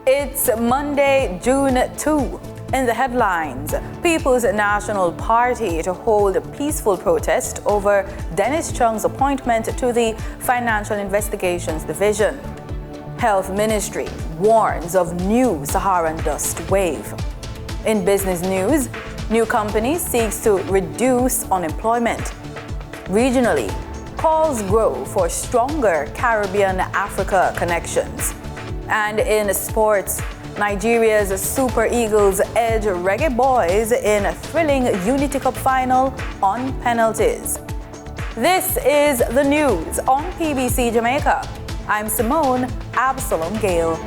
It's Monday, June 2. In the headlines, People's National Party to hold a peaceful protest over Dennis Chung's appointment to the Financial Investigations Division. Health Ministry warns of new Saharan dust wave. In business news, new company seeks to reduce unemployment. Regionally, calls grow for stronger Caribbean-Africa connections. And in sports, Nigeria's Super Eagles edge Reggae Boys in a thrilling Unity Cup final on penalties. This is the news on PBC Jamaica. I'm Simone Absalom Gale.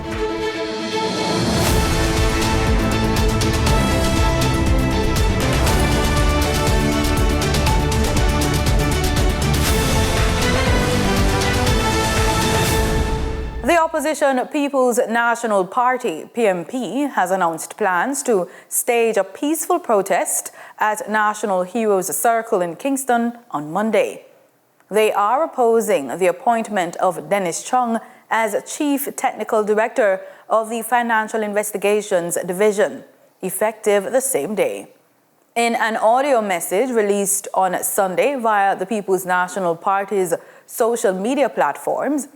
The opposition People's National Party, PNP, has announced plans to stage a peaceful protest at National Heroes Circle in Kingston on Monday. They are opposing the appointment of Dennis Chung as Chief Technical Director of the Financial Investigations Division, effective the same day. In an audio message released on Sunday via the People's National Party's social media platforms,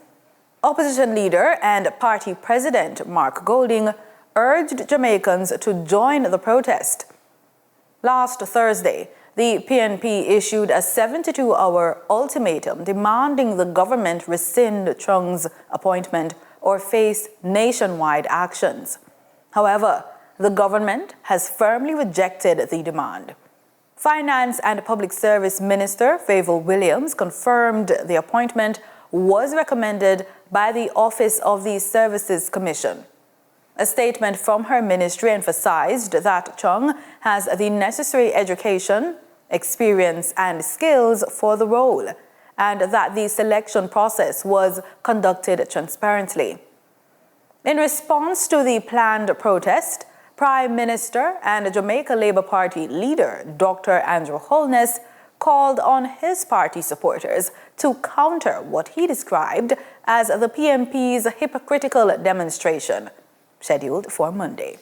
Opposition leader and party president Mark Golding urged Jamaicans to join the protest. Last Thursday, the PNP issued a 72-hour ultimatum demanding the government rescind Chung's appointment or face nationwide actions. However, the government has firmly rejected the demand. Finance and Public Service Minister Favour Williams confirmed the appointment was recommended by the Office of the Services Commission. A statement from her ministry emphasized that Chung has the necessary education, experience, and skills for the role, and that the selection process was conducted transparently. In response to the planned protest, Prime Minister and Jamaica Labour Party leader Dr. Andrew Holness called on his party supporters to counter what he described as the PNP's hypocritical demonstration, scheduled for Monday.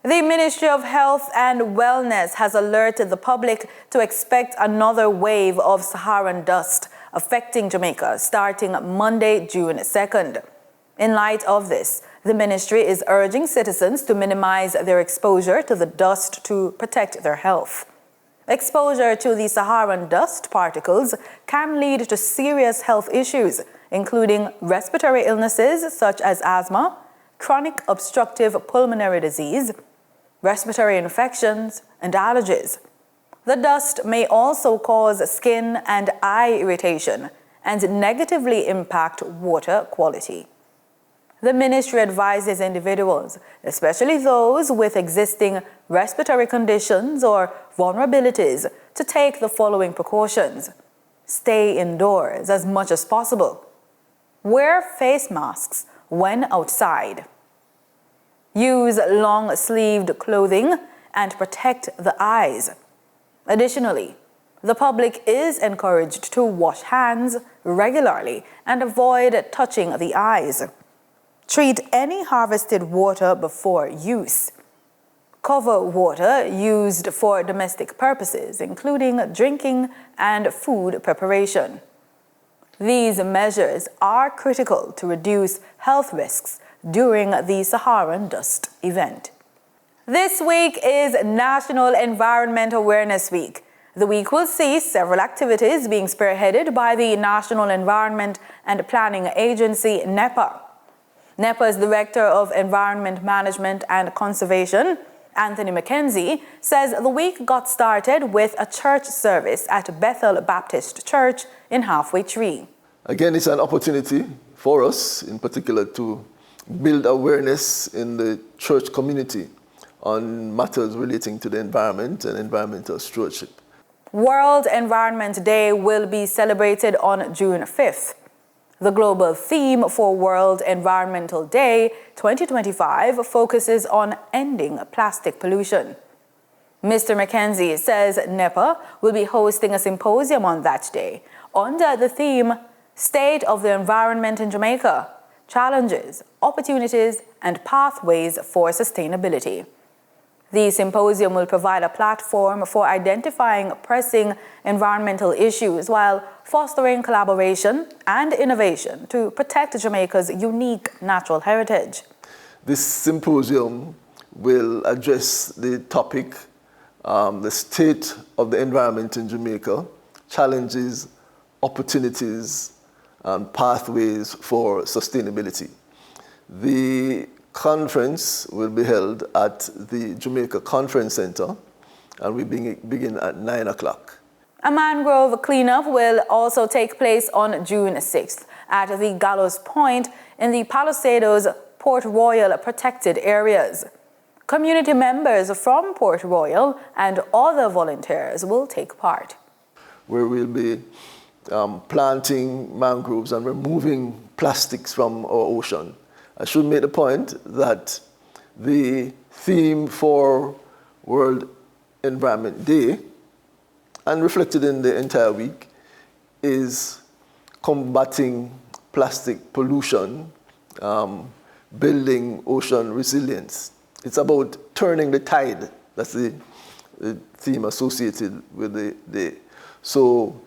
The Ministry of Health and Wellness has alerted the public to expect another wave of Saharan dust affecting Jamaica starting Monday, June 2nd. In light of this, the ministry is urging citizens to minimize their exposure to the dust to protect their health. Exposure to the Saharan dust particles can lead to serious health issues, including respiratory illnesses such as asthma, chronic obstructive pulmonary disease, respiratory infections, and allergies. The dust may also cause skin and eye irritation and negatively impact water quality. The ministry advises individuals, especially those with existing respiratory conditions or vulnerabilities, to take the following precautions. Stay indoors as much as possible. Wear face masks when outside. Use long-sleeved clothing and protect the eyes. Additionally, the public is encouraged to wash hands regularly and avoid touching the eyes. Treat any harvested water before use. Cover water used for domestic purposes, including drinking and food preparation. These measures are critical to reduce health risks during the Saharan dust event. This week is National Environment Awareness Week. The week will see several activities being spearheaded by the National Environment and Planning Agency, NEPA. NEPA's Director of Environment Management and Conservation, Anthony McKenzie, says the week got started with a church service at Bethel Baptist Church in Halfway Tree. Again, it's an opportunity for us, in particular, to build awareness in the church community on matters relating to the environment and environmental stewardship. World Environment Day will be celebrated on June 5th. The global theme for World Environmental Day 2025 focuses on ending plastic pollution. Mr. McKenzie says NEPA will be hosting a symposium on that day under the theme State of the Environment in Jamaica, challenges, opportunities, and pathways for sustainability. The symposium will provide a platform for identifying pressing environmental issues while fostering collaboration and innovation to protect Jamaica's unique natural heritage. This symposium will address the topic, the state of the environment in Jamaica, challenges, opportunities, and pathways for sustainability. The conference will be held at the Jamaica Conference Center, and we begin at 9 o'clock. A mangrove cleanup will also take place on June 6th at the Gallows Point in the Palisadoes Port Royal protected areas. Community members from Port Royal and other volunteers will take part. Where we'll be planting mangroves and removing plastics from our ocean. I should make the point that the theme for World Environment Day, and reflected in the entire week, is combating plastic pollution, building ocean resilience. It's about turning the tide. That's the theme associated with the day. So,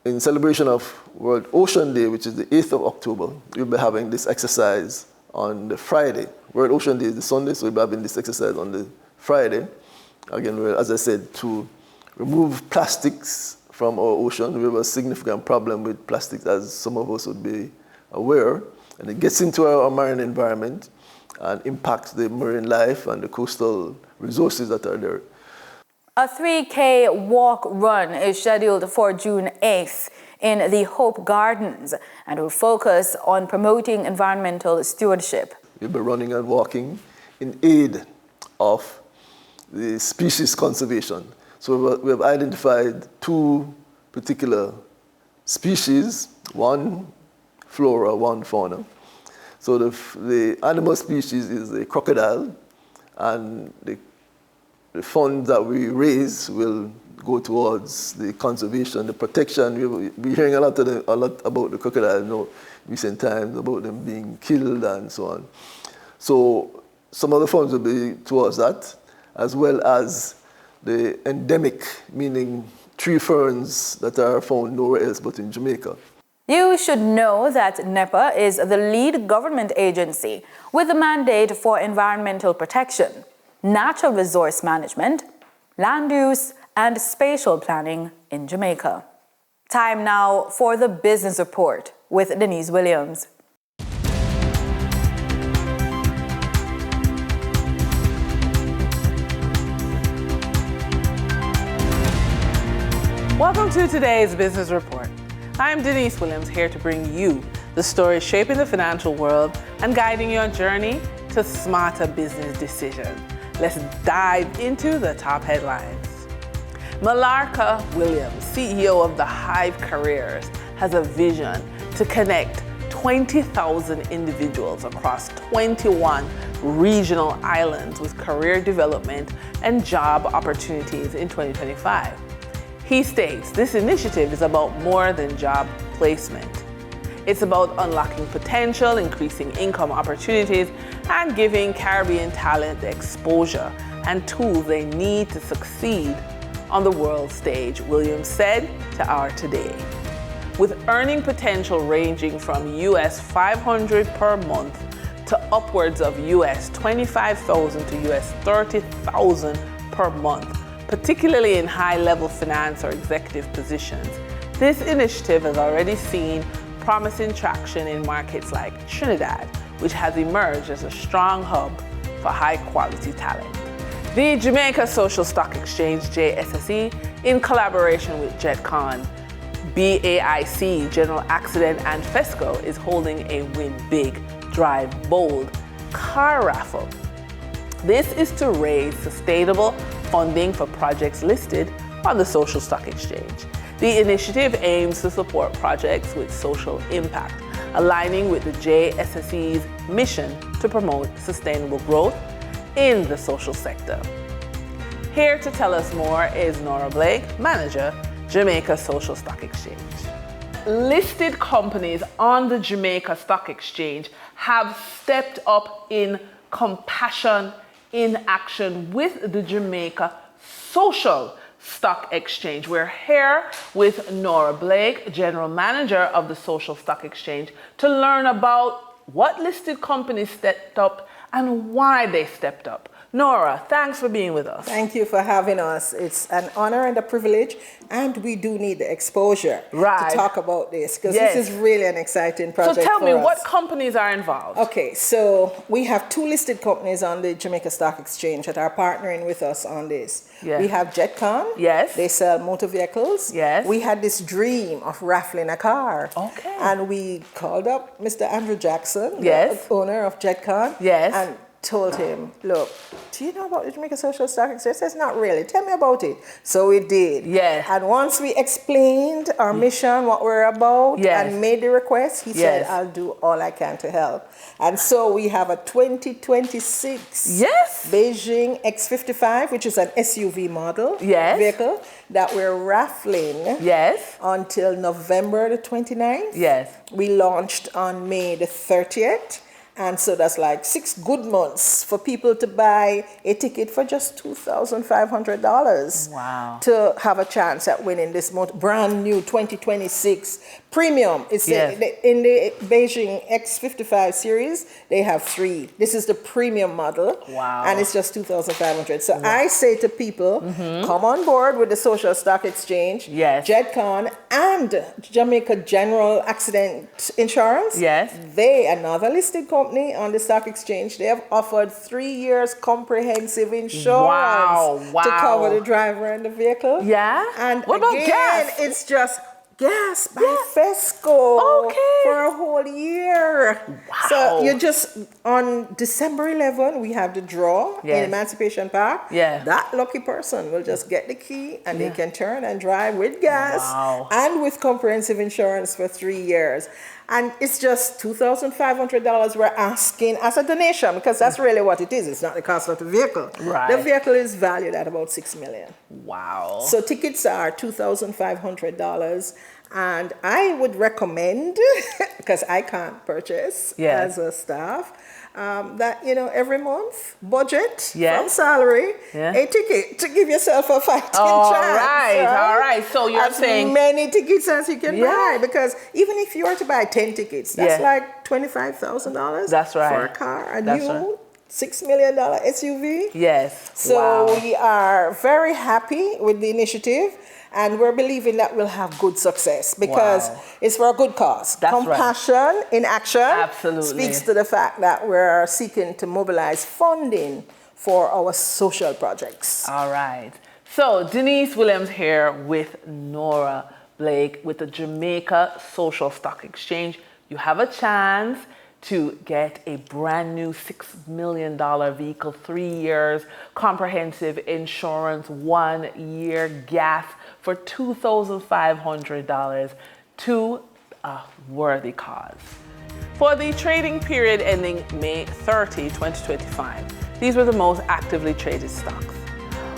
in celebration of World Ocean Day, which is the 8th of October, we'll be having this exercise on the Friday. World Ocean Day is the Sunday, so we'll be having this exercise on the Friday. Again, as I said, to remove plastics from our ocean. We have a significant problem with plastics, as some of us would be aware, and it gets into our marine environment and impacts the marine life and the coastal resources that are there. A 3K walk-run is scheduled for June 8th in the Hope Gardens and will focus on promoting environmental stewardship. We'll be running and walking in aid of the species conservation. So we have identified two particular species, one flora, one fauna. So the animal species is the crocodile, and the funds that we raise will go towards the conservation, the protection. We're hearing a lot about the crocodile in recent times, about them being killed and so on. So some of the funds will be towards that, as well as the endemic, meaning tree ferns that are found nowhere else but in Jamaica. You should know that NEPA is the lead government agency with a mandate for environmental protection, natural resource management, land use, and spatial planning in Jamaica. Time now for the Business Report with Denise Williams. Welcome to today's Business Report. I'm Denise Williams, here to bring you the stories shaping the financial world and guiding your journey to smarter business decisions. Let's dive into the top headlines. Malarka Williams, CEO of the Hive Careers, has a vision to connect 20,000 individuals across 21 regional islands with career development and job opportunities in 2025. He states this initiative is about more than job placement. It's about unlocking potential, increasing income opportunities, and giving Caribbean talent the exposure and tools they need to succeed on the world stage, Williams said to Our Today. With earning potential ranging from US $500 per month to upwards of US $25,000 to US $30,000 per month, particularly in high-level finance or executive positions, this initiative has already seen promising traction in markets like Trinidad, which has emerged as a strong hub for high-quality talent. The Jamaica Social Stock Exchange, JSSE, in collaboration with JetCon, BAIC, General Accident, and FESCO, is holding a Win Big, Drive Bold car raffle. This is to raise sustainable funding for projects listed on the Social Stock Exchange. The initiative aims to support projects with social impact, aligning with the JSSE's mission to promote sustainable growth in the social sector. Here to tell us more is Nora Blake, Manager, Jamaica Social Stock Exchange. listed companies on the Jamaica Stock Exchange have stepped up in compassion in action with the Jamaica Social Stock Exchange. We're here with Nora Blake, General Manager of the Social Stock Exchange, to learn about what listed companies stepped up and why they stepped up. Nora, thanks for being with us. Thank you for having us. It's an honor and a privilege, and we do need the exposure to talk about this, because this is really an exciting project. So tell me, us. what companies are involved? Okay, so we have 2 listed companies on the Jamaica Stock Exchange that are partnering with us on this. Yes. We have JetCon. Yes. They sell motor vehicles. Yes. We had this dream of raffling a car. Okay. And we called up Mr. Andrew Jackson, Yes. the owner of JetCon. Yes. And told him, look, do you know about the Jamaica Social Stock Exchange? He says, not really. Tell me about it. So we did. Yes. And once we explained our mission, what we're about, and made the request, he said, I'll do all I can to help. And so we have a 2026 Beijing X55, which is an SUV model vehicle that we're raffling until November the 29th. Yes. We launched on May the 30th. And so that's like 6 good months for people to buy a ticket for just $2,500. Wow. To have a chance at winning this brand new 2026 premium. It's in the Beijing X55 series, they have 3. This is the premium model. Wow. And it's just $2,500. So I say to people, come on board with the Social Stock Exchange, JetCon, and Jamaica General Accident Insurance. They, another listed company on the stock exchange, they have offered 3 years comprehensive insurance to cover the driver and the vehicle. And what about gas? It's just gas by FESCO for a whole year. So you just, on December 11, we have the draw in Emancipation Park. That lucky person will just get the key and they can turn and drive with gas and with comprehensive insurance for 3 years. And it's just $2,500 we're asking as a donation, because that's really what it is. It's not the cost of the vehicle. The vehicle is valued at about $6 million. Wow. So tickets are $2,500. And I would recommend, because I can't purchase as a staff, that, every month, budget from salary, a ticket to give yourself a fighting chance. All right. So you're saying as many tickets as you can buy, because even if you were to buy 10 tickets, that's like $25,000. That's right. For a car, a new $6 million SUV. So we are very happy with the initiative. And we're believing that we'll have good success, because it's for a good cause. Compassion in action speaks to the fact that we're seeking to mobilize funding for our social projects. All right. So Denise Williams here with Nora Blake with the Jamaica Social Stock Exchange. You have a chance to get a brand new $6 million vehicle, 3 years, comprehensive insurance, 1 year, gas for $2,500 to a worthy cause. For the trading period ending May 30, 2025, these were the most actively traded stocks.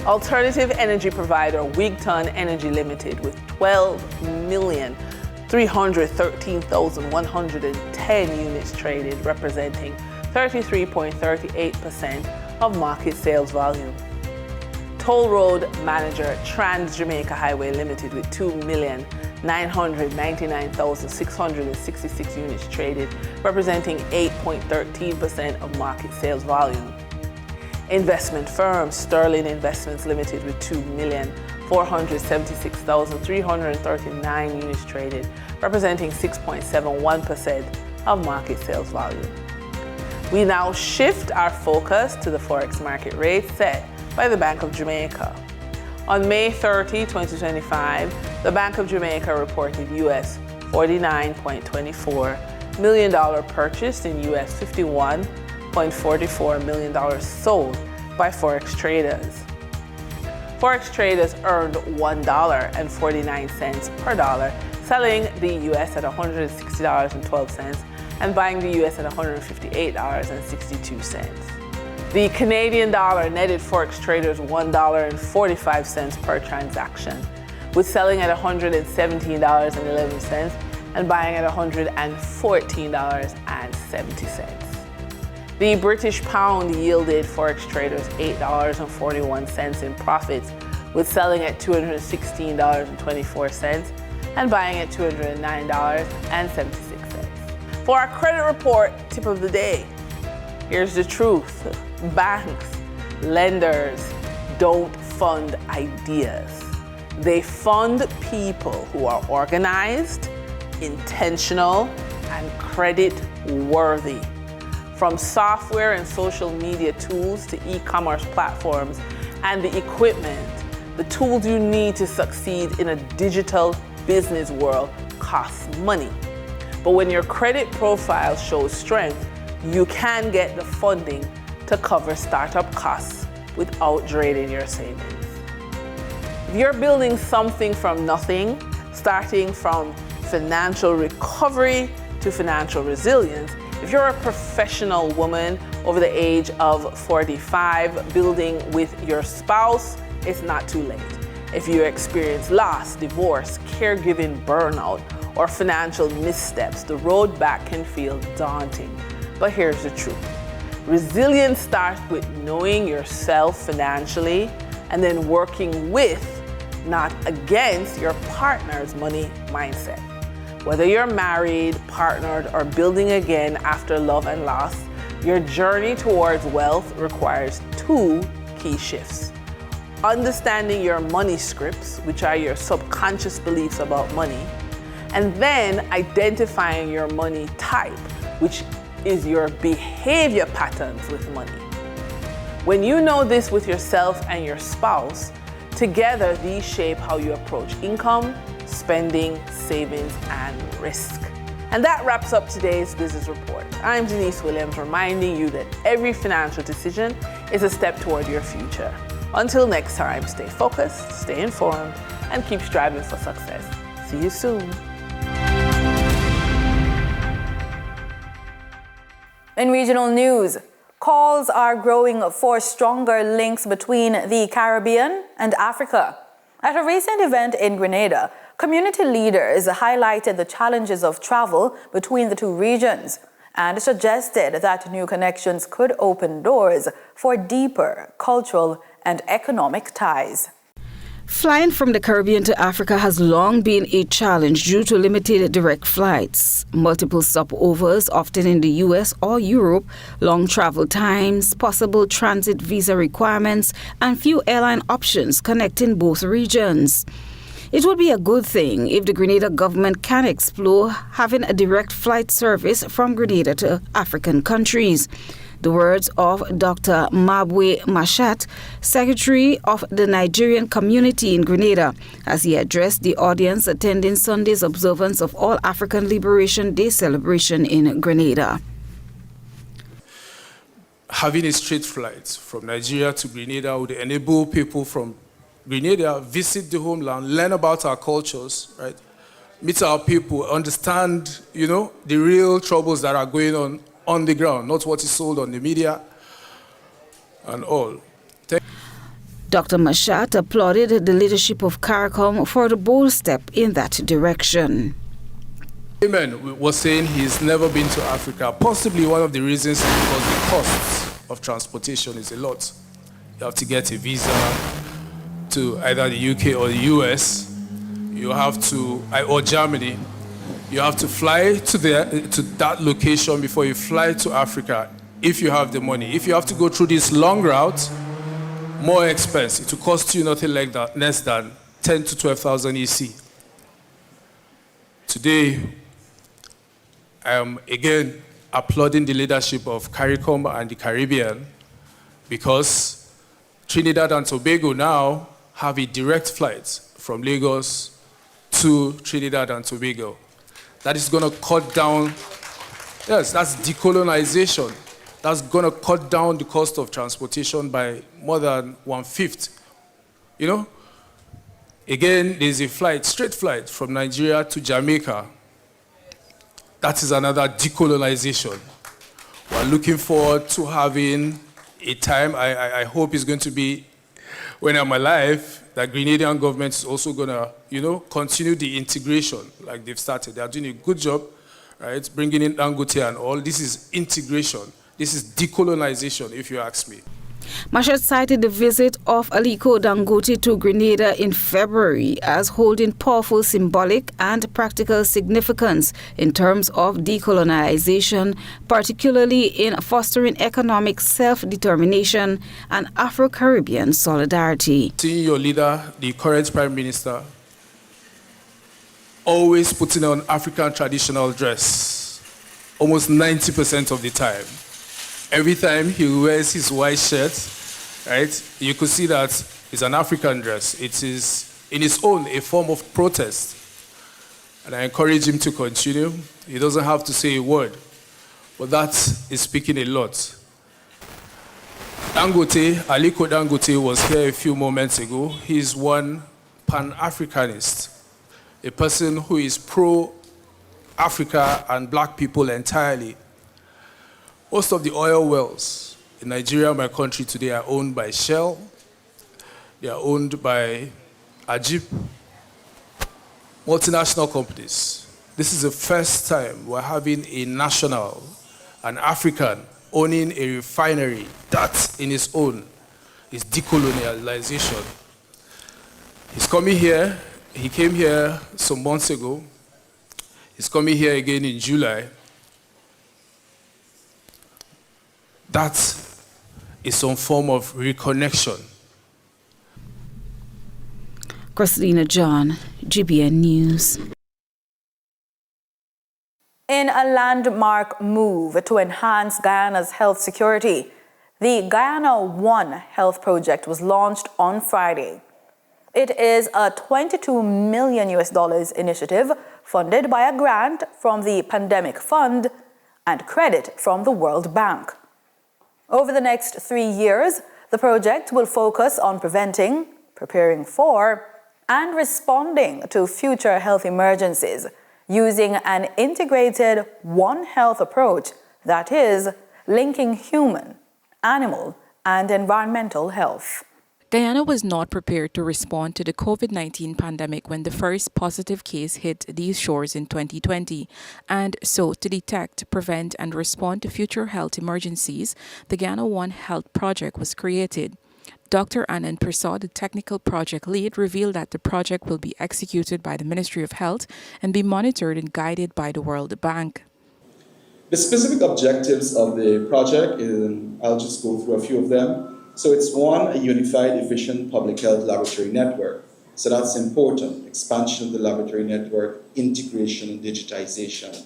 Alternative energy provider Wigton Energy Limited with 12,313,110 units traded, representing 33.38% of market sales volume. Toll Road Manager Trans Jamaica Highway Limited with 2,999,666 units traded, representing 8.13% of market sales volume. Investment firm Sterling Investments Limited with 2,476,339 units traded, representing 6.71% of market sales volume. We now shift our focus to the Forex market rate set by the Bank of Jamaica. On May 30, 2025, the Bank of Jamaica reported US $49.24 million purchased in US $51.44 million sold by Forex traders. Forex traders earned $1.49 per dollar, selling the US at $160.12 and buying the US at $158.62. The Canadian dollar netted Forex traders $1.45 per transaction, with selling at $117.11 and buying at $114.70. The British pound yielded Forex traders $8.41 in profits, with selling at $216.24 and buying at $209.76. For our credit report tip of the day, here's the truth. Banks, lenders don't fund ideas. They fund people who are organized, intentional, and credit worthy. From software and social media tools to e-commerce platforms and the equipment, the tools you need to succeed in a digital business world cost money. But when your credit profile shows strength, you can get the funding to cover startup costs without draining your savings. If you're building something from nothing, starting from financial recovery to financial resilience, if you're a professional woman over the age of 45 building with your spouse, it's not too late. If you experience loss, divorce, caregiving burnout, or financial missteps, the road back can feel daunting. But here's the truth. Resilience starts with knowing yourself financially and then working with, not against, your partner's money mindset. Whether you're married, partnered, or building again after love and loss, your journey towards wealth requires two key shifts. Understanding your money scripts, which are your subconscious beliefs about money, and then identifying your money type, which is your behavior patterns with money. When you know this with yourself and your spouse, together these shape how you approach income, spending, savings, and risk. And that wraps up today's business report. I'm Denise Williams, reminding you that every financial decision is a step toward your future. Until next time, stay focused, stay informed, and keep striving for success. See you soon. In regional news, calls are growing for stronger links between the Caribbean and Africa. At a recent event in Grenada, community leaders highlighted the challenges of travel between the two regions and suggested that new connections could open doors for deeper cultural and economic ties. Flying from the Caribbean to Africa has long been a challenge due to limited direct flights, multiple stopovers, often in the US or Europe, long travel times, possible transit visa requirements, and few airline options connecting both regions. It would be a good thing if the Grenada government can explore having a direct flight service from Grenada to African countries. The words of Dr. Mabwe Mashat, Secretary of the Nigerian community in Grenada, as he addressed the audience attending Sunday's observance of All African Liberation Day celebration in Grenada. Having a straight flight from Nigeria to Grenada would enable people from Grenada visit the homeland, learn about our cultures, right? Meet our people, understand, the real troubles that are going on the ground, not what is sold on the media and all. Dr. Mashat applauded the leadership of CARICOM for the bold step in that direction. Amen was saying he's never been to Africa. Possibly one of the reasons is because the cost of transportation is a lot. You have to get a visa to either the UK or the US. You have to, or Germany. You have to fly to that location before you fly to Africa, if you have the money. If you have to go through this long route, more expensive. It will cost you nothing like that, less than 10 to 12,000 EC. Today, I am again applauding the leadership of CARICOM and the Caribbean, because Trinidad and Tobago now have a direct flight from Lagos to Trinidad and Tobago. That is going to cut down, yes, that's decolonization. That's going to cut down the cost of transportation by more than 1/5. Again, there's a flight, straight flight from Nigeria to Jamaica. That is another decolonization. We're looking forward to having a time, I hope it's going to be when I'm alive, that Grenadian government is also going to, continue the integration like they've started. They are doing a good job, right? Bringing in Dangote and all. This is integration. This is decolonization, if you ask me. Mashad cited the visit of Aliko Dangote to Grenada in February as holding powerful symbolic and practical significance in terms of decolonization, particularly in fostering economic self-determination and Afro-Caribbean solidarity. Seeing your leader, the current Prime Minister, always putting on African traditional dress, almost 90% of the time. Every time he wears his white shirt, right, you could see that it's an African dress. It is, in its own, a form of protest. And I encourage him to continue. He doesn't have to say a word, but that is speaking a lot. Dangote, Aliko Dangote, was here a few moments ago. He's one Pan-Africanist, a person who is pro-Africa and black people entirely. Most of the oil wells in Nigeria, my country today, are owned by Shell. They are owned by Ajib, multinational companies. This is the first time we're having a national, an African, owning a refinery. That in its own is decolonialization. He's coming here. He came here some months ago. He's coming here again in July. That is some form of reconnection. Christina John, GBN News. In a landmark move to enhance Guyana's health security, the Guyana One Health Project was launched on Friday. It is a $22 million initiative funded by a grant from the Pandemic Fund and credit from the World Bank. Over the next 3 years, the project will focus on preventing, preparing for, and responding to future health emergencies using an integrated One Health approach that is linking human, animal, and environmental health. Guyana was not prepared to respond to the COVID-19 pandemic when the first positive case hit these shores in 2020. And so, to detect, prevent, and respond to future health emergencies, the Guyana One Health Project was created. Dr. Anand Prasad, the technical project lead, revealed that the project will be executed by the Ministry of Health and be monitored and guided by the World Bank. The specific objectives of the project, I'll just go through a few of them. So it's one, a unified, efficient public health laboratory network. So that's important. Expansion of the laboratory network, integration and digitization.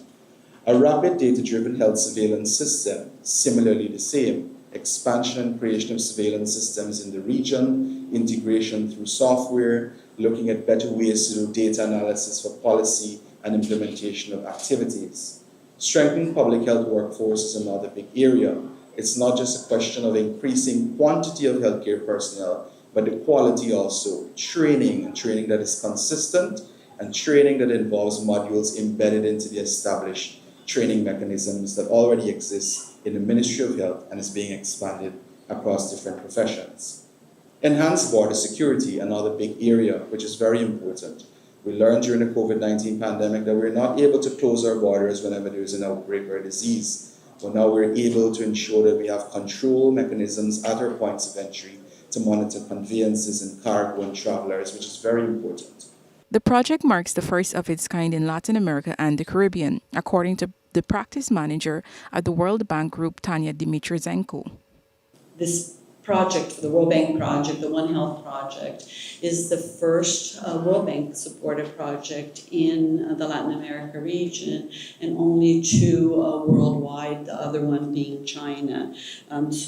A rapid data-driven health surveillance system, similarly the same. Expansion and creation of surveillance systems in the region, integration through software, looking at better ways to do data analysis for policy and implementation of activities. Strengthening public health workforce is another big area. It's not just a question of increasing quantity of healthcare personnel, but the quality also. Training that is consistent and training that involves modules embedded into the established training mechanisms that already exist in the Ministry of Health and is being expanded across different professions. Enhanced border security, another big area, which is very important. We learned during the COVID-19 pandemic that we're not able to close our borders whenever there is an outbreak or a disease. But now we're able to ensure that we have control mechanisms at our points of entry to monitor conveyances and cargo and travelers, which is very important. The project marks the first of its kind in Latin America and the Caribbean, according to the practice manager at the World Bank Group, Tanya Dimitrizenko. This project, the World Bank project, the One Health project, is the first World Bank supported project in the Latin America region, and only two worldwide, the other one being China. Guyana is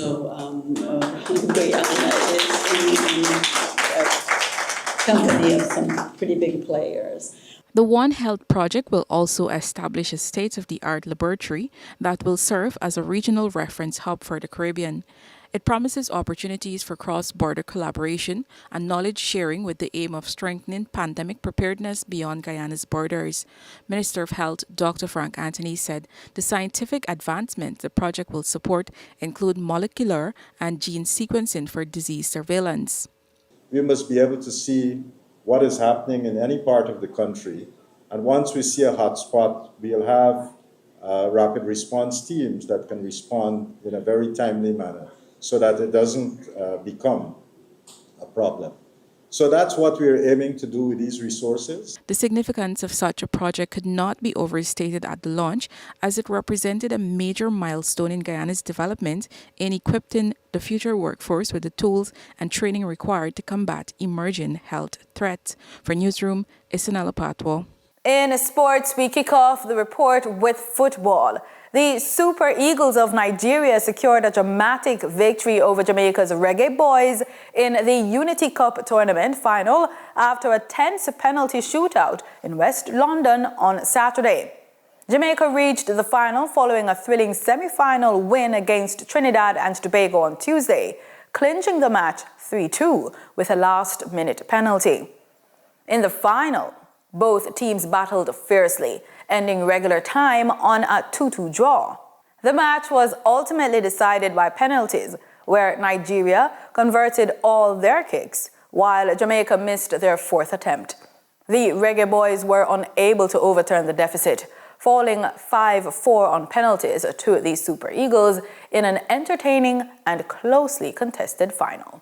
a company of some pretty big players. The One Health project will also establish a state-of-the-art laboratory that will serve as a regional reference hub for the Caribbean. It promises opportunities for cross-border collaboration and knowledge sharing with the aim of strengthening pandemic preparedness beyond Guyana's borders. Minister of Health Dr. Frank Anthony said the scientific advancements the project will support include molecular and gene sequencing for disease surveillance. we must be able to see what is happening in any part of the country. And once we see a hotspot, we'll have rapid response teams that can respond in a very timely manner so that it doesn't become a problem. So that's what we're aiming to do with these resources. The significance of such a project could not be overstated at the launch, as it represented a major milestone in Guyana's development in equipping the future workforce with the tools and training required to combat emerging health threats. For Newsroom, Isanella Patwa. In sports, we kick off the report with football. The Super Eagles of Nigeria secured a dramatic victory over Jamaica's Reggae Boys in the Unity Cup tournament final after a tense penalty shootout in West London on Saturday. Jamaica reached the final following a thrilling semi-final win against Trinidad and Tobago on Tuesday, clinching the match 3-2 with a last-minute penalty. In the final, both teams battled fiercely, ending regular time on a 2-2 draw. The match was ultimately decided by penalties, where Nigeria converted all their kicks, while Jamaica missed their fourth attempt. The Reggae Boys were unable to overturn the deficit, falling 5-4 on penalties to the Super Eagles in an entertaining and closely contested final.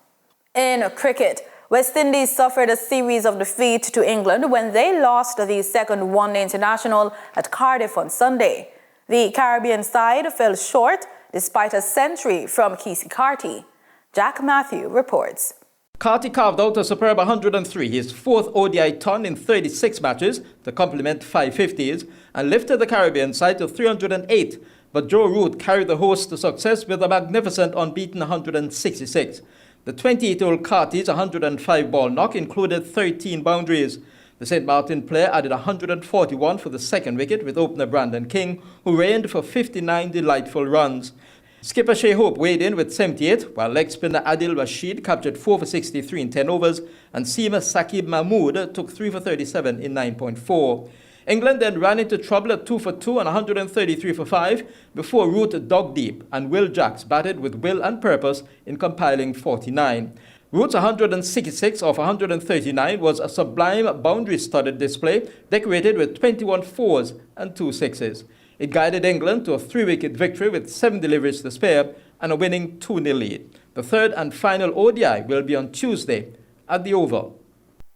In cricket, West Indies suffered a series of defeats to England when they lost the second one-day international at Cardiff on Sunday. The Caribbean side fell short despite a century from Kesey Carty. Jack Matthew reports. Carty carved out a superb 103, his fourth ODI ton in 36 matches to complement 550s, and lifted the Caribbean side to 308. But Joe Root carried the host to success with a magnificent unbeaten 166. The 28-year-old Carty's 105-ball knock included 13 boundaries. The St. Martin player added 141 for the second wicket with opener Brandon King, who reigned for 59 delightful runs. Skipper Shea Hope weighed in with 78, while leg spinner Adil Rashid captured 4 for 63 in 10 overs, and seamer Saqib Mahmood took 3 for 37 in 9.4. England then ran into trouble at 2 for 2 and 133 for 5 before Root dug deep, and Will Jacks batted with will and purpose in compiling 49. Root's 166 off 139 was a sublime boundary-studded display decorated with 21 fours and 2 sixes. It guided England to a 3-wicket victory with 7 deliveries to spare and a winning 2-0 lead. The third and final ODI will be on Tuesday at the Oval.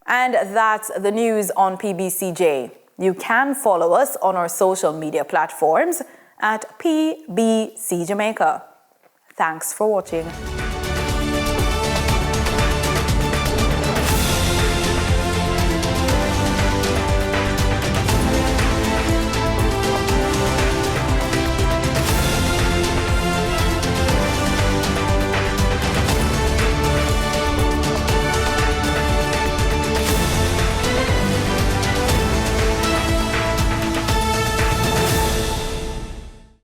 And that's the news on PBCJ. You can follow us on our social media platforms at PBCJamaica. Thanks for watching.